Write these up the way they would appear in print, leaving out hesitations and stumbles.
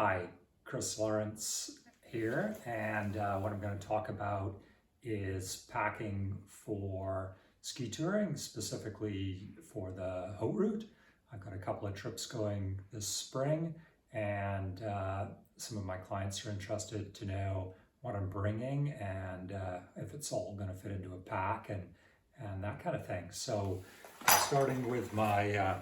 Hi, Chris Lawrence here, and what I'm going to talk about is packing for ski touring, specifically for the Haute route. I've got a couple of trips going this spring, and some of my clients are interested to know what I'm bringing and if it's all going to fit into a pack and that kind of thing. So starting with my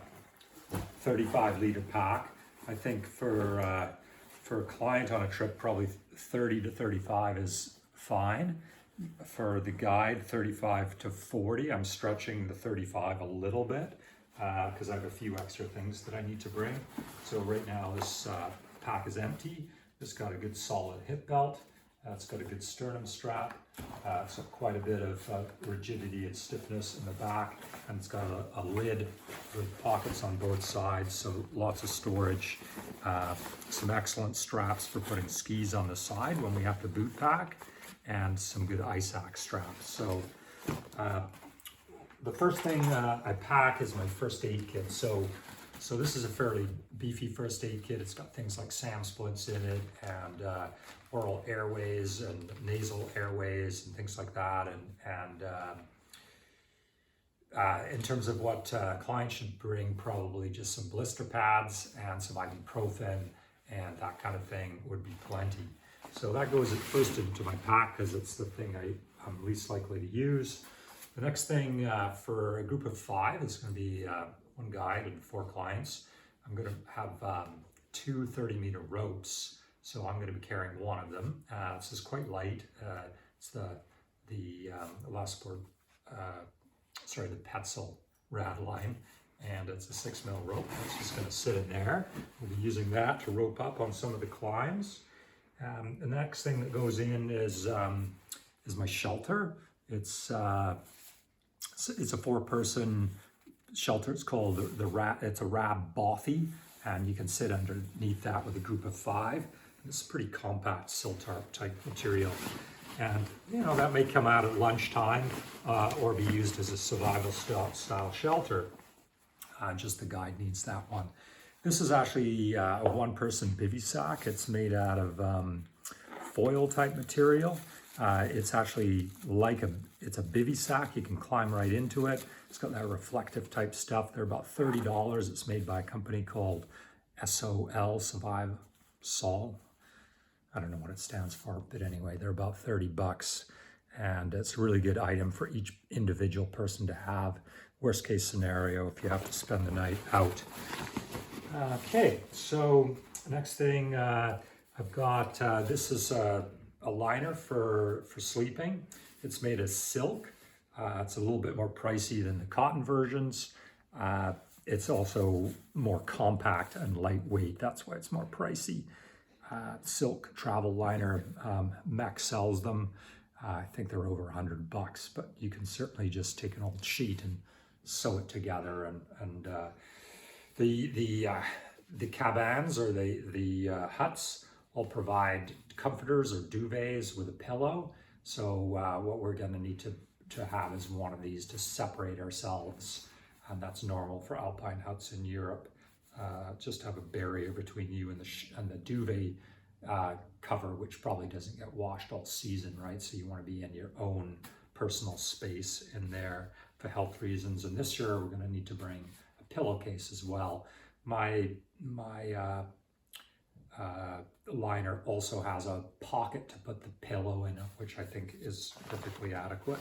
35-liter pack, I think for a client on a trip, probably 30 to 35 is fine. For the guide, 35 to 40. I'm stretching the 35 a little bit because I have a few extra things that I need to bring. So right now this pack is empty. It's got a good solid hip belt. It's got a good sternum strap. So quite a bit of rigidity and stiffness in the back, and it's got a lid with pockets on both sides, so lots of storage. Some excellent straps for putting skis on the side when we have to boot pack, and some good ice axe straps. So the first thing I pack is my first aid kit. So this is a fairly beefy first aid kit. It's got things like SAM splits in it, and oral airways and nasal airways and things like that. And in terms of what clients should bring, probably just some blister pads and some ibuprofen and that kind of thing would be plenty. So that goes first into my pack because it's the thing I'm least likely to use. The next thing for a group of 5 is going to be one guide and 4 clients. I'm going to have 2 30-meter ropes. So I'm going to be carrying one of them. This is quite light. It's the Lasport, the Petzl rad line, and it's a 6mm rope. It's just going to sit in there. We'll be using that to rope up on some of the climbs. The next thing that goes in is my shelter. It's a 4-person shelter. It's called it's a Rab Bothy, and you can sit underneath that with a group of 5. It's pretty compact sill tarp type material, and that may come out at lunchtime or be used as a survival style shelter. Just the guide needs that one. This is actually a 1-person bivy sack. It's made out of foil type material. It's actually it's a bivy sack. You can climb right into it. It's got that reflective type stuff. They're about $30. It's made by a company called SOL, Survive Sol. I don't know what it stands for, but anyway, they're about $30, and it's a really good item for each individual person to have. Worst case scenario, if you have to spend the night out. Okay, so next thing I've got, this is a liner for sleeping. It's made of silk. It's a little bit more pricey than the cotton versions. It's also more compact and lightweight. That's why it's more pricey. Silk travel liner, Mech sells them. I think they're over $100, but you can certainly just take an old sheet and sew it together. And the cabins or the huts all provide comforters or duvets with a pillow. So what we're going to need to have is one of these to separate ourselves, and that's normal for alpine huts in Europe. Just have a barrier between you and the duvet cover, which probably doesn't get washed all season, right? So you want to be in your own personal space in there for health reasons. And this year we're going to need to bring a pillowcase as well. My liner also has a pocket to put the pillow in, which I think is perfectly adequate.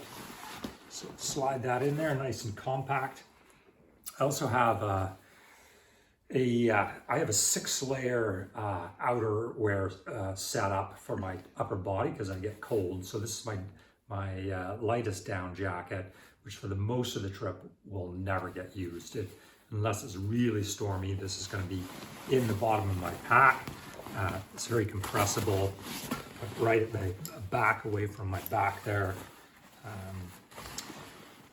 So slide that in there, nice and compact. I also have I have a 6-layer outerwear setup for my upper body because I get cold. So this is my lightest down jacket, which for the most of the trip will never get used. Unless it's really stormy, this is going to be in the bottom of my pack. It's very compressible, right at the back, away from my back there.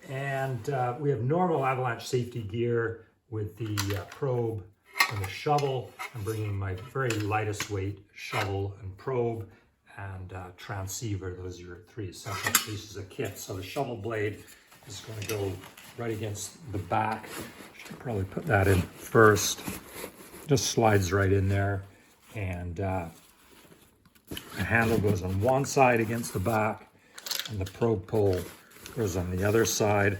We have normal avalanche safety gear with the probe and the shovel. I'm bringing my very lightest weight shovel and probe and transceiver. Those are your 3 essential pieces of kit. So the shovel blade is going to go right against the back. Should probably put that in first. Just slides right in there. And the handle goes on one side against the back, and the probe pole goes on the other side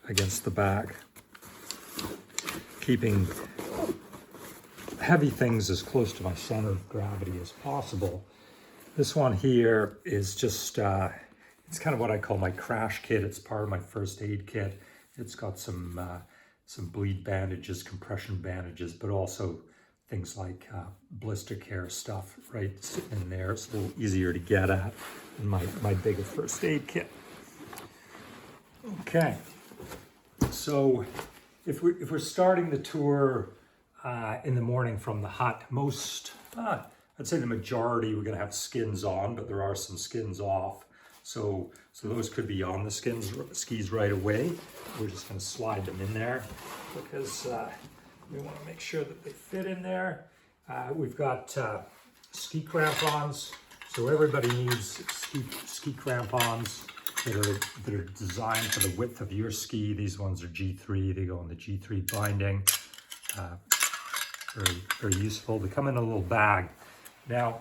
against the back, keeping heavy things as close to my center of gravity as possible. This one here is just, it's kind of what I call my crash kit. It's part of my first aid kit. It's got some bleed bandages, compression bandages, but also things like blister care stuff right in there. It's a little easier to get at than my bigger first aid kit. Okay, so if we're starting the tour in the morning from the hut, I'd say the majority we're going to have skins on, but there are some skins off. So those could be on the skis right away. We're just going to slide them in there because we want to make sure that they fit in there. We've got ski crampons. So everybody needs ski crampons that are designed for the width of your ski. These ones are G3. They go in the G3 binding. Very, very useful. They come in a little bag. Now,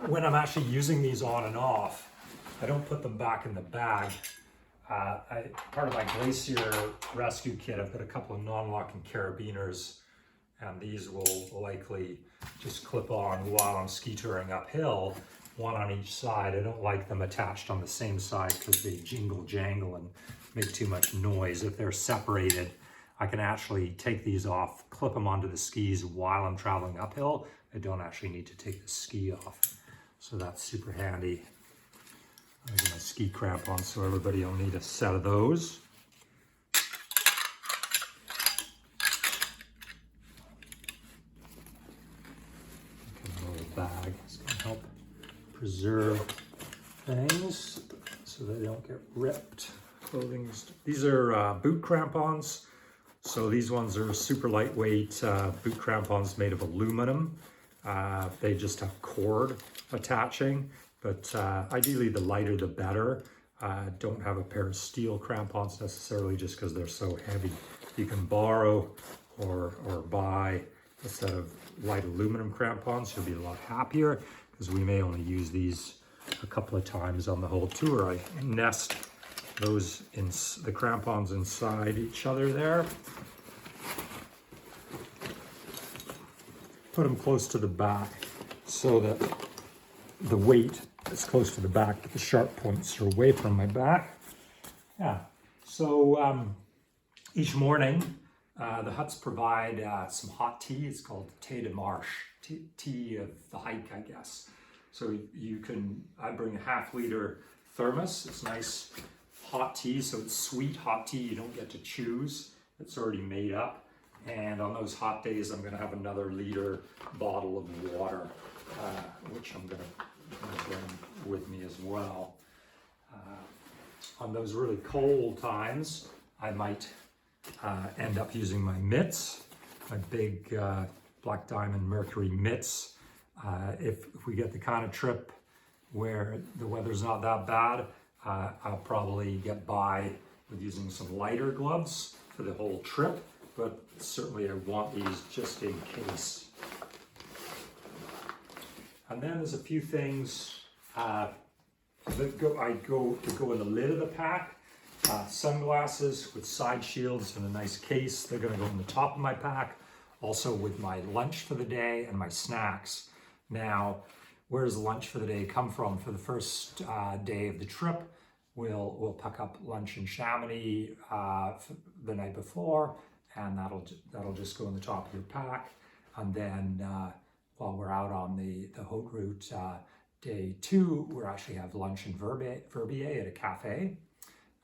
when I'm actually using these on and off, I don't put them back in the bag. Part of my Glacier rescue kit, I've got a couple of non-locking carabiners, and these will likely just clip on while I'm ski touring uphill, one on each side. I don't like them attached on the same side because they jingle jangle and make too much noise. If they're separated, I can actually take these off, clip them onto the skis while I'm traveling uphill. I don't actually need to take the ski off. So that's super handy. I got my ski crampons, so everybody will need a set of those. A little bag. It's going to help preserve things so they don't get ripped. These are boot crampons. So these ones are super lightweight boot crampons made of aluminum. They just have cord attaching, but ideally the lighter the better. Don't have a pair of steel crampons necessarily just because they're so heavy. You can borrow or buy a set of light aluminum crampons. You'll be a lot happier because we may only use these a couple of times on the whole tour. I nest those in the crampons inside each other there. Put them close to the back so that the weight is close to the back, but the sharp points are away from my back. Yeah, so each morning the huts provide some hot tea. It's called thé de marche, tea of the hike, I guess. So I bring a ½ liter thermos. It's nice hot tea, so it's sweet hot tea. You don't get to choose. It's already made up. And on those hot days, I'm going to have another liter bottle of water, which I'm going to bring with me as well. On those really cold times, I might end up using my mitts, my big Black Diamond Mercury mitts. If we get the kind of trip where the weather's not that bad, I'll probably get by with using some lighter gloves for the whole trip, but certainly I want these just in case. And then there's a few things that go in the lid of the pack. Sunglasses with side shields in a nice case. They're going to go in the top of my pack. Also with my lunch for the day and my snacks. Now, where does the lunch for the day come from? For the first day of the trip, we'll pack up lunch in Chamonix the night before, and that'll just go in the top of your pack. And then while we're out on the Haute route, day 2, we actually have lunch in Verbier at a cafe.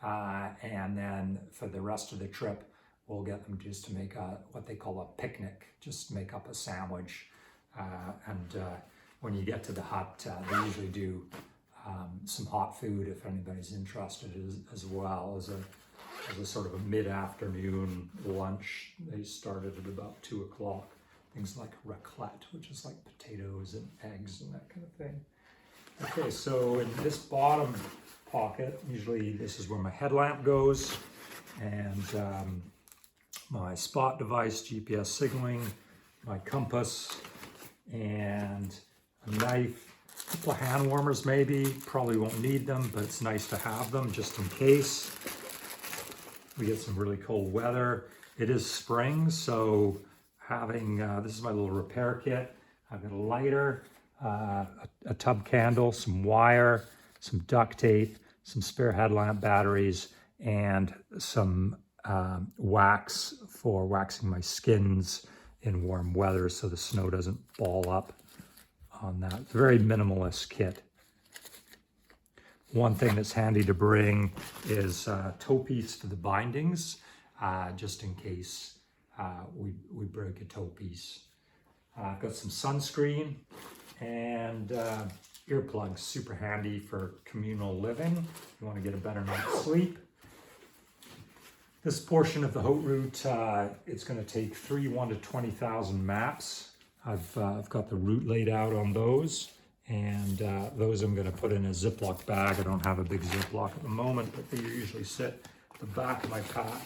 And then for the rest of the trip, we'll get them just to make what they call a picnic, just make up a sandwich. When you get to the hut, they usually do some hot food if anybody's interested as well as a sort of a mid-afternoon lunch. They started at about 2 o'clock. Things like raclette, which is like potatoes and eggs and that kind of thing. Okay, so in this bottom pocket, usually this is where my headlamp goes, and my spot device, GPS signaling, my compass, and a knife, a couple of hand warmers maybe. Probably won't need them, but it's nice to have them just in case we get some really cold weather. It is spring, so having, this is my little repair kit. I've got a lighter, a tub candle, some wire, some duct tape, some spare headlamp batteries, and some wax for waxing my skins in warm weather so the snow doesn't ball up on that. It's a very minimalist kit. One thing that's handy to bring is a toe piece for the bindings, just in case we break a toe piece. I've got some sunscreen and earplugs, super handy for communal living. You want to get a better night's sleep. This portion of the Haute route, it's going to take 1 to 20,000 maps. I've got the route laid out on those, and those I'm going to put in a Ziploc bag. I don't have a big Ziploc at the moment, but they usually sit at the back of my pack,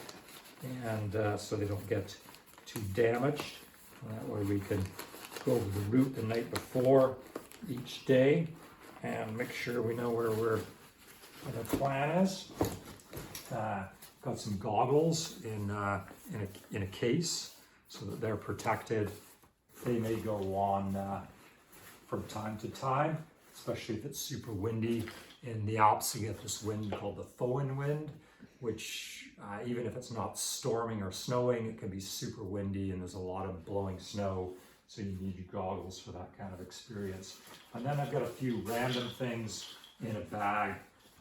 and so they don't get too damaged. That way we can go over the route the night before each day and make sure we know where the plan is. Got some goggles in a case so that they're protected. They may go on from time to time, especially if it's super windy. In the Alps, you get this wind called the foehn wind, which even if it's not storming or snowing, it can be super windy and there's a lot of blowing snow. So you need your goggles for that kind of experience. And then I've got a few random things in a bag.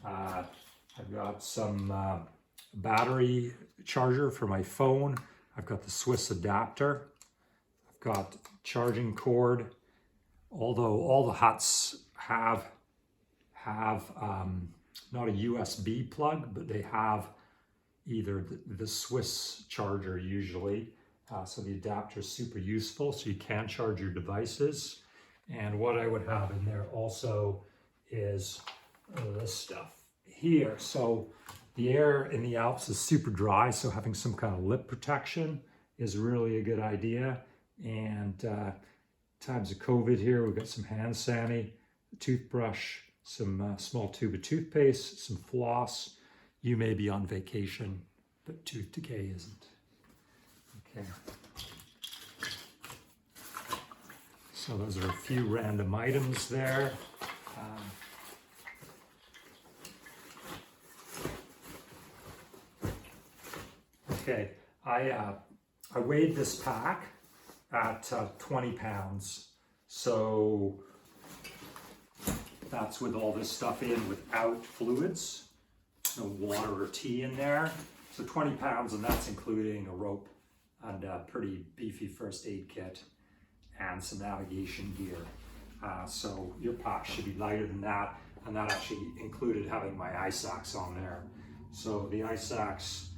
I've got some battery charger for my phone. I've got the Swiss adapter. I've got charging cord. Although all the huts have not a USB plug, but they have either the Swiss charger usually. So the adapter is super useful, so you can charge your devices. And what I would have in there also is this stuff here. So the air in the Alps is super dry, so having some kind of lip protection is really a good idea. And times of COVID here, we've got some hand sani, a toothbrush, some small tube of toothpaste, some floss. You may be on vacation, but tooth decay isn't. Okay. So those are a few random items there. Okay, I weighed this pack at 20 pounds. So that's with all this stuff in without fluids, no water or tea in there. So 20 pounds, and that's including a rope and a pretty beefy first aid kit and some navigation gear. So your pack should be lighter than that, and that actually included having my ice axe on there. So the ice axe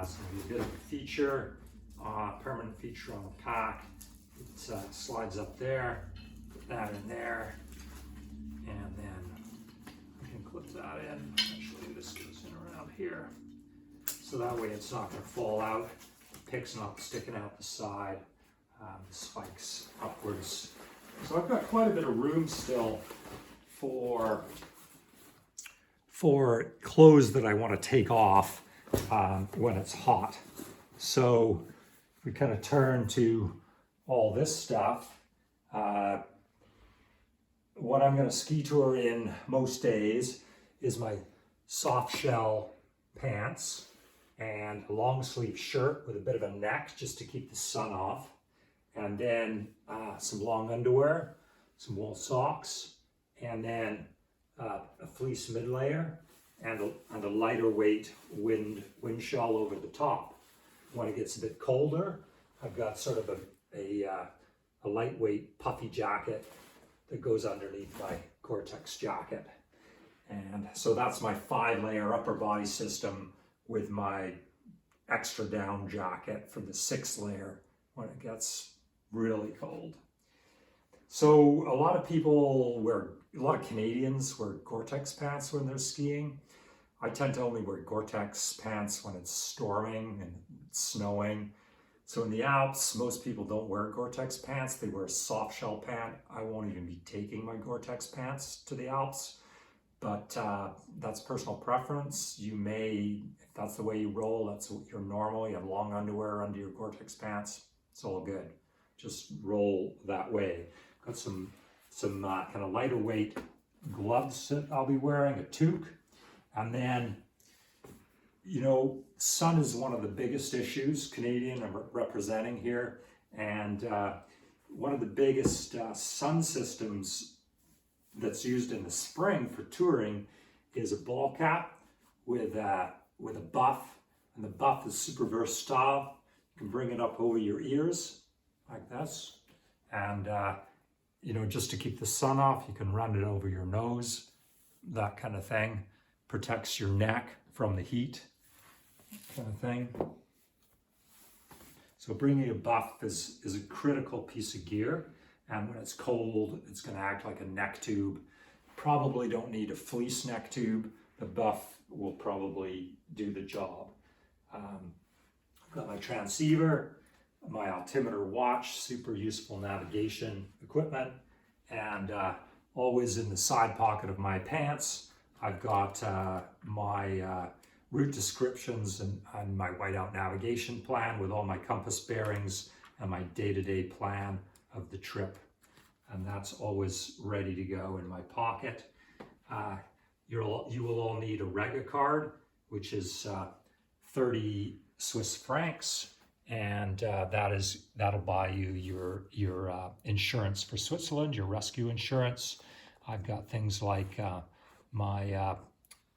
is going to be a bit of a feature, permanent feature on the pack. It slides up there, put that in there, and then I can clip that in. Actually, this goes in around here. So that way it's not going to fall out, the pick's not sticking out the side, the spikes upwards. So I've got quite a bit of room still for clothes that I want to take off when it's hot. So we kind of turn to all this stuff. What I'm going to ski tour in most days is my soft shell pants and a long sleeve shirt with a bit of a neck just to keep the sun off, and then some long underwear, some wool socks, and then a fleece mid layer and a lighter weight wind shell over the top. When it gets a bit colder, I've got sort of a lightweight puffy jacket that goes underneath my Gore-Tex jacket. And so that's my 5-layer upper body system with my extra down jacket for the 6th layer when it gets really cold. So a lot of Canadians wear Gore-Tex pants when they're skiing. I tend to only wear Gore-Tex pants when it's storming and snowing. So in the Alps, most people don't wear Gore-Tex pants. They wear a soft shell pant. I won't even be taking my Gore-Tex pants to the Alps, but that's personal preference. You may, if that's the way you roll, that's your normal. You have long underwear under your Gore-Tex pants. It's all good. Just roll that way. Got some kind of lighter weight gloves that I'll be wearing, a toque, and then, you know, sun is one of the biggest issues Canadian I'm representing here, and one of the biggest sun systems that's used in the spring for touring is a ball cap with a buff, and the buff is super versatile. You can bring it up over your ears like this, and you know, just to keep the sun off, you can run it over your nose, that kind of thing. Protects your neck from the heat, kind of thing. So bringing a buff is a critical piece of gear, and when it's cold, it's going to act like a neck tube. Probably don't need a fleece neck tube. The buff will probably do the job. I've got my transceiver, my altimeter watch, super useful navigation equipment, and always in the side pocket of my pants, I've got my route descriptions and my whiteout navigation plan with all my compass bearings and my day-to-day plan of the trip. And that's always ready to go in my pocket. You will all need a Rega card, which is 30 Swiss francs. And that'll buy you your insurance for Switzerland, your rescue insurance. I've got things like my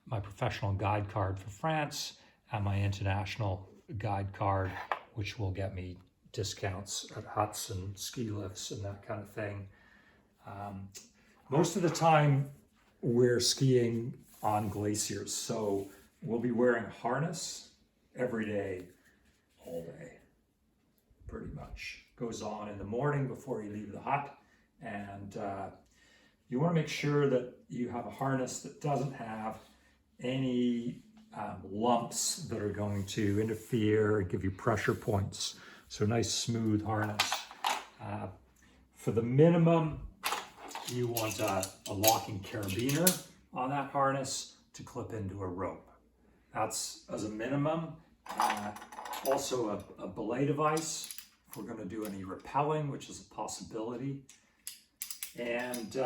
professional guide card for France and my international guide card, which will get me discounts at huts and ski lifts and that kind of thing. Most of the time we're skiing on glaciers, so we'll be wearing a harness every day, all day, pretty much. Goes on in the morning before you leave the hut, and you want to make sure that you have a harness that doesn't have any lumps that are going to interfere, give you pressure points. So nice smooth harness. For the minimum, you want a locking carabiner on that harness to clip into a rope. That's as a minimum. Also a belay device if we're going to do any rappelling, which is a possibility. And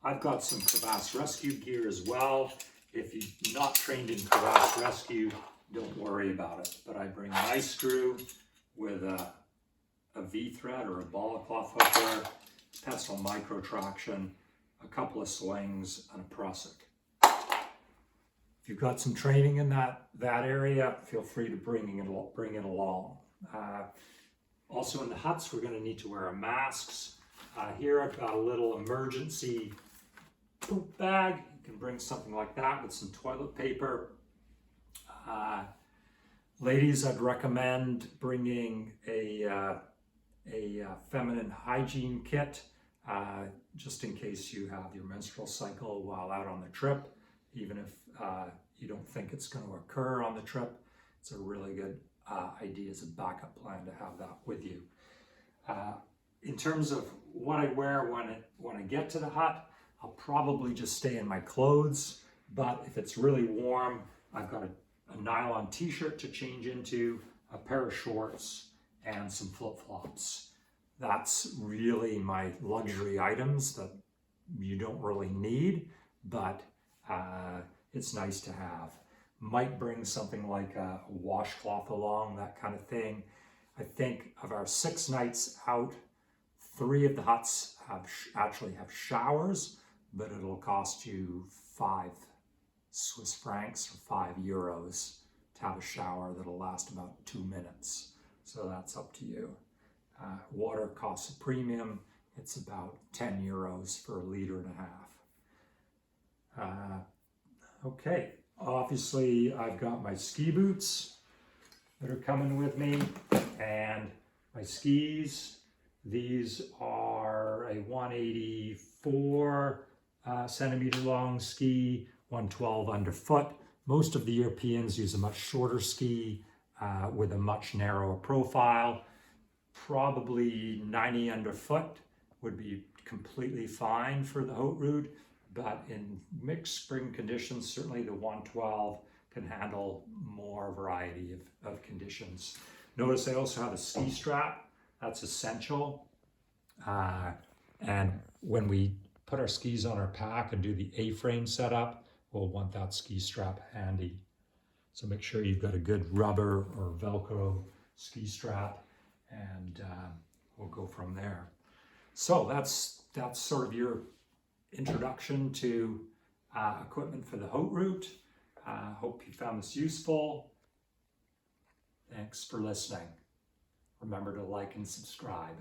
I've got some crevasse rescue gear as well. If you're not trained in crevasse rescue, don't worry about it. But I bring an ice screw with a V-thread or a ball of cloth hook there, pestle micro traction, a couple of slings, and a prusik. If you've got some training in that area, feel free to bring it along. Also in the huts, we're going to need to wear our masks. Here I've got a little emergency poop bag. You can bring something like that with some toilet paper. Ladies, I'd recommend bringing a feminine hygiene kit, just in case you have your menstrual cycle while out on the trip. Even if you don't think it's going to occur on the trip, it's a really good idea as a backup plan to have that with you. In terms of what I wear when I get to the hut, I'll probably just stay in my clothes, but if it's really warm, I've got a nylon t-shirt to change into, a pair of shorts, and some flip-flops. That's really my luxury items that you don't really need, but it's nice to have. Might bring something like a washcloth along, that kind of thing. I think of our 6 nights out, 3 of the huts actually have showers, but it'll cost you 5 Swiss francs or 5 euros to have a shower that'll last about 2 minutes. So that's up to you. Water costs a premium. It's about 10 euros for a liter and a half. Okay, obviously I've got my ski boots that are coming with me, and my skis. These are a 184 centimeter long ski, 112 underfoot. Most of the Europeans use a much shorter ski, with a much narrower profile. Probably 90 underfoot would be completely fine for the Haute route, but in mixed spring conditions, certainly the 112 can handle more variety of conditions. Notice I also have a ski strap. That's essential. And when we put our skis on our pack and do the A-frame setup, we'll want that ski strap handy. So make sure you've got a good rubber or Velcro ski strap, and we'll go from there. So that's sort of your introduction to equipment for the Haute route. Hope you found this useful. Thanks for listening. Remember to like and subscribe.